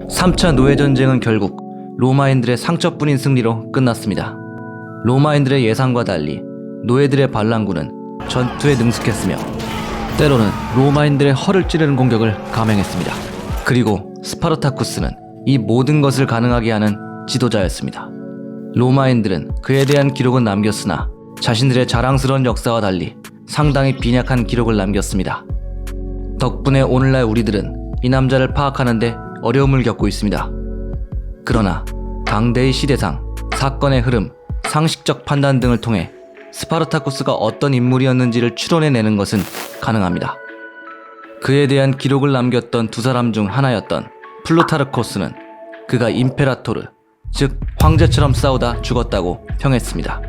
3차 노예전쟁은 결국 로마인들의 상처뿐인 승리로 끝났습니다. 로마인들의 예상과 달리 노예들의 반란군은 전투에 능숙했으며 때로는 로마인들의 허를 찌르는 공격을 감행했습니다. 그리고 스파르타쿠스는 이 모든 것을 가능하게 하는 지도자였습니다. 로마인들은 그에 대한 기록은 남겼으나 자신들의 자랑스러운 역사와 달리 상당히 빈약한 기록을 남겼습니다. 덕분에 오늘날 우리들은 이 남자를 파악하는데 어려움을 겪고 있습니다. 그러나 당대의 시대상, 사건의 흐름, 상식적 판단 등을 통해 스파르타쿠스가 어떤 인물이었는지를 추론해내는 것은 가능합니다. 그에 대한 기록을 남겼던 두 사람 중 하나였던 플루타르코스는 그가 임페라토르, 즉 황제처럼 싸우다 죽었다고 평했습니다.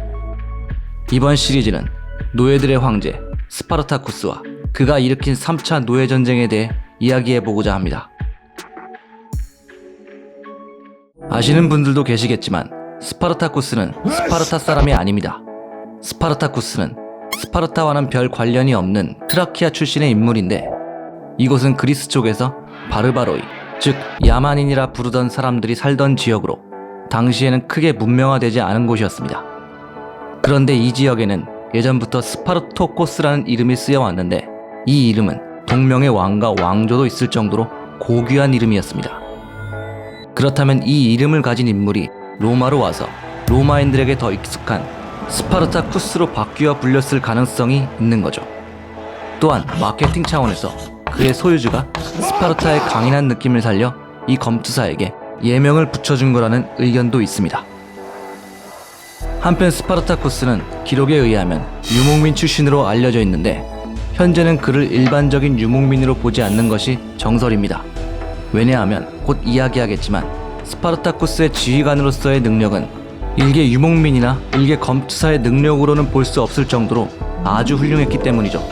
이번 시리즈는 노예들의 황제 스파르타쿠스와 그가 일으킨 3차 노예전쟁에 대해 이야기해보고자 합니다. 아시는 분들도 계시겠지만 스파르타쿠스는 스파르타 사람이 아닙니다. 스파르타쿠스는 스파르타와는 별 관련이 없는 트라키아 출신의 인물인데 이곳은 그리스 쪽에서 바르바로이, 즉 야만인이라 부르던 사람들이 살던 지역으로 당시에는 크게 문명화되지 않은 곳이었습니다. 그런데 이 지역에는 예전부터 스파르토코스라는 이름이 쓰여왔는데 이 이름은 동명의 왕과 왕조도 있을 정도로 고귀한 이름이었습니다. 그렇다면 이 이름을 가진 인물이 로마로 와서 로마인들에게 더 익숙한 스파르타쿠스로 바뀌어 불렸을 가능성이 있는 거죠. 또한 마케팅 차원에서 그의 소유주가 스파르타의 강인한 느낌을 살려 이 검투사에게 예명을 붙여준 거라는 의견도 있습니다. 한편 스파르타쿠스는 기록에 의하면 유목민 출신으로 알려져 있는데 현재는 그를 일반적인 유목민으로 보지 않는 것이 정설입니다. 왜냐하면 곧 이야기하겠지만 스파르타쿠스의 지휘관으로서의 능력은 일개 유목민이나 일개 검투사의 능력으로는 볼 수 없을 정도로 아주 훌륭했기 때문이죠.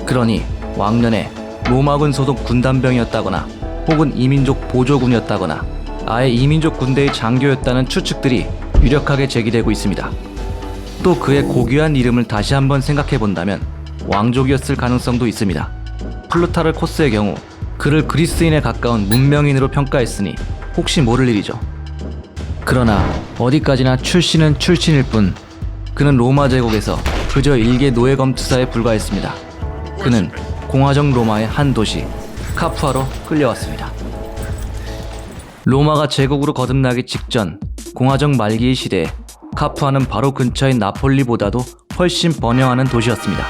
그러니 왕년에 로마군 소속 군단병이었다거나 혹은 이민족 보조군이었다거나 아예 이민족 군대의 장교였다는 추측들이 유력하게 제기되고 있습니다. 또 그의 고귀한 이름을 다시 한번 생각해본다면 왕족이었을 가능성도 있습니다. 플루타르코스의 경우 그를 그리스인에 가까운 문명인으로 평가했으니 혹시 모를 일이죠. 그러나 어디까지나 출신은 출신일 뿐 그는 로마 제국에서 그저 일개 노예 검투사에 불과했습니다. 그는 공화정 로마의 한 도시 카푸아로 끌려왔습니다. 로마가 제국으로 거듭나기 직전 공화정 말기의 시대에 카푸아는 바로 근처인 나폴리보다도 훨씬 번영하는 도시였습니다.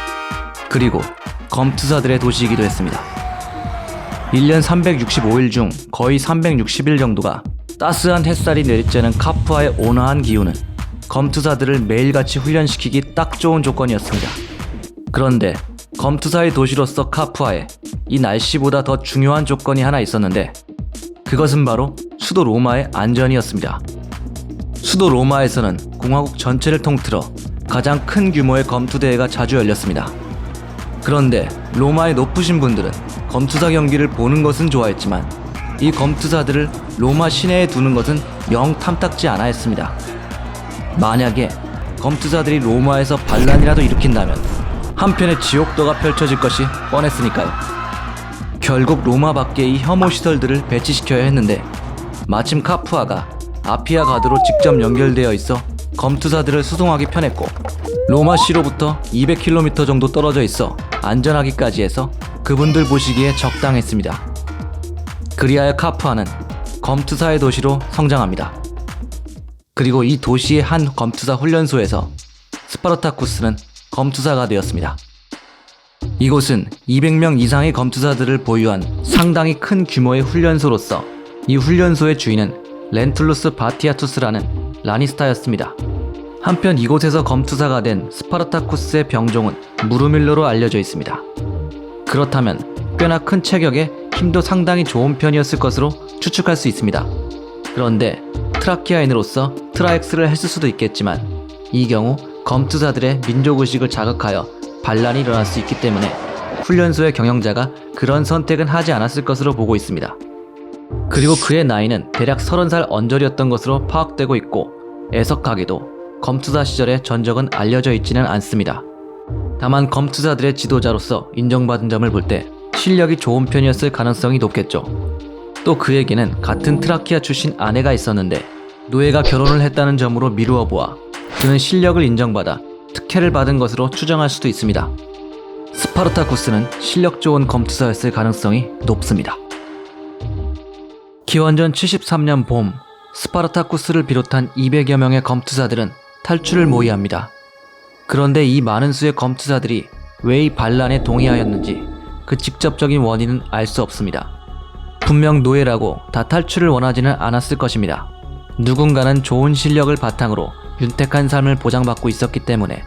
그리고 검투사들의 도시이기도 했습니다. 1년 365일 중 거의 360일 정도가 따스한 햇살이 내리쬐는 카푸아의 온화한 기후는 검투사들을 매일같이 훈련시키기 딱 좋은 조건이었습니다. 그런데 검투사의 도시로서 카푸아에 이 날씨보다 더 중요한 조건이 하나 있었는데 그것은 바로 수도 로마의 안전이었습니다. 수도 로마에서는 공화국 전체를 통틀어 가장 큰 규모의 검투대회가 자주 열렸습니다. 그런데 로마의 높으신 분들은 검투사 경기를 보는 것은 좋아했지만 이 검투사들을 로마 시내에 두는 것은 영 탐탁지 않아 했습니다. 만약에 검투사들이 로마에서 반란이라도 일으킨다면 한편의 지옥도가 펼쳐질 것이 뻔했으니까요. 결국 로마 밖에 이 혐오 시설들을 배치시켜야 했는데 마침 카푸아가 아피아 가드로 직접 연결되어 있어 검투사들을 수송하기 편했고 로마시로부터 200km 정도 떨어져 있어 안전하기까지 해서 그분들 보시기에 적당했습니다. 그리하여 카푸아는 검투사의 도시로 성장합니다. 그리고 이 도시의 한 검투사 훈련소에서 스파르타쿠스는 검투사가 되었습니다. 이곳은 200명 이상의 검투사들을 보유한 상당히 큰 규모의 훈련소로서 이 훈련소의 주인은 렌툴루스 바티아투스라는 라니스타였습니다. 한편 이곳에서 검투사가 된 스파르타쿠스의 병종은 무르밀로로 알려져 있습니다. 그렇다면 꽤나 큰 체격에 힘도 상당히 좋은 편이었을 것으로 추측할 수 있습니다. 그런데 트라키아인으로서 트라엑스를 했을 수도 있겠지만 이 경우 검투사들의 민족의식을 자극하여 반란이 일어날 수 있기 때문에 훈련소의 경영자가 그런 선택은 하지 않았을 것으로 보고 있습니다. 그리고 그의 나이는 대략 30살 언저리였던 것으로 파악되고 있고 애석하게도 검투사 시절의 전적은 알려져 있지는 않습니다. 다만 검투사들의 지도자로서 인정받은 점을 볼 때 실력이 좋은 편이었을 가능성이 높겠죠. 또 그에게는 같은 트라키아 출신 아내가 있었는데 노예가 결혼을 했다는 점으로 미루어 보아 그는 실력을 인정받아 특혜를 받은 것으로 추정할 수도 있습니다. 스파르타쿠스는 실력 좋은 검투사였을 가능성이 높습니다. 기원전 73년 봄, 스파르타쿠스를 비롯한 200여 명의 검투사들은 탈출을 모의합니다. 그런데 이 많은 수의 검투사들이 왜 이 반란에 동의하였는지 그 직접적인 원인은 알 수 없습니다. 분명 노예라고 다 탈출을 원하지는 않았을 것입니다. 누군가는 좋은 실력을 바탕으로 윤택한 삶을 보장받고 있었기 때문에,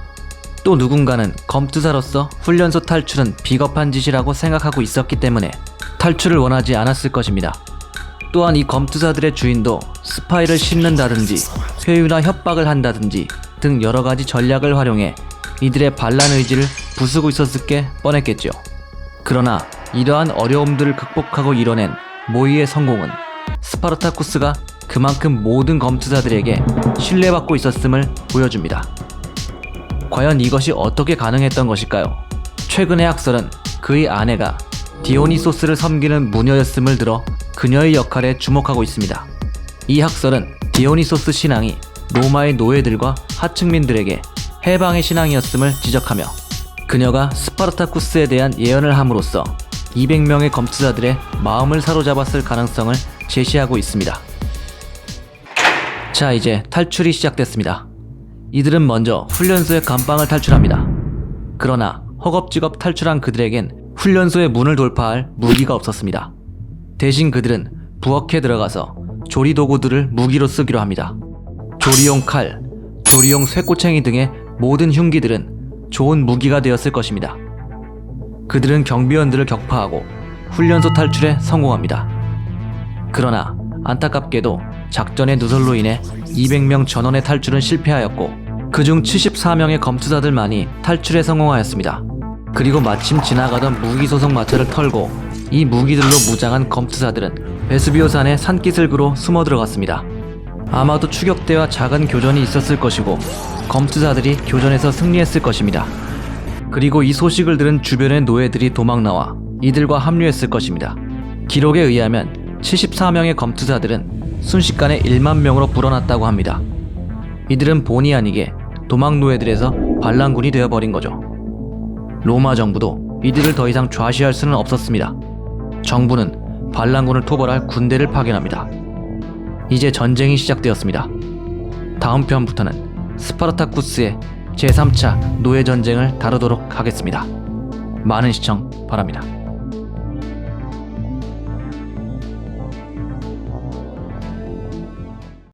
또 누군가는 검투사로서 훈련소 탈출은 비겁한 짓이라고 생각하고 있었기 때문에 탈출을 원하지 않았을 것입니다. 또한 이 검투사들의 주인도 스파이를 싣는다든지 회유나 협박을 한다든지 등 여러가지 전략을 활용해 이들의 반란 의지를 부수고 있었을 게 뻔했겠죠. 그러나 이러한 어려움들을 극복하고 이뤄낸 모의의 성공은 스파르타쿠스가 그만큼 모든 검투사들에게 신뢰받고 있었음을 보여줍니다. 과연 이것이 어떻게 가능했던 것일까요? 최근의 학설은 그의 아내가 디오니소스를 섬기는 무녀였음을 들어 그녀의 역할에 주목하고 있습니다. 이 학설은 디오니소스 신앙이 로마의 노예들과 하층민들에게 해방의 신앙이었음을 지적하며 그녀가 스파르타쿠스에 대한 예언을 함으로써 200명의 검투사들의 마음을 사로잡았을 가능성을 제시하고 있습니다. 자, 이제 탈출이 시작됐습니다. 이들은 먼저 훈련소의 감방을 탈출합니다. 그러나 허겁지겁 탈출한 그들에겐 훈련소의 문을 돌파할 무기가 없었습니다. 대신 그들은 부엌에 들어가서 조리 도구들을 무기로 쓰기로 합니다. 조리용 칼, 조리용 쇠꼬챙이 등의 모든 흉기들은 좋은 무기가 되었을 것입니다. 그들은 경비원들을 격파하고 훈련소 탈출에 성공합니다. 그러나 안타깝게도 작전의 누설로 인해 200명 전원의 탈출은 실패하였고 그중 74명의 검투사들만이 탈출에 성공하였습니다. 그리고 마침 지나가던 무기소속 마차를 털고 이 무기들로 무장한 검투사들은 베스비오 산의 산기슭으로 숨어 들어갔습니다. 아마도 추격대와 작은 교전이 있었을 것이고 검투사들이 교전에서 승리했을 것입니다. 그리고 이 소식을 들은 주변의 노예들이 도망나와 이들과 합류했을 것입니다. 기록에 의하면 74명의 검투사들은 순식간에 1만 명으로 불어났다고 합니다. 이들은 본의 아니게 도망 노예들에서 반란군이 되어버린 거죠. 로마 정부도 이들을 더 이상 좌시할 수는 없었습니다. 정부는 반란군을 토벌할 군대를 파견합니다. 이제 전쟁이 시작되었습니다. 다음 편부터는 스파르타쿠스의 제3차 노예 전쟁을 다루도록 하겠습니다. 많은 시청 바랍니다.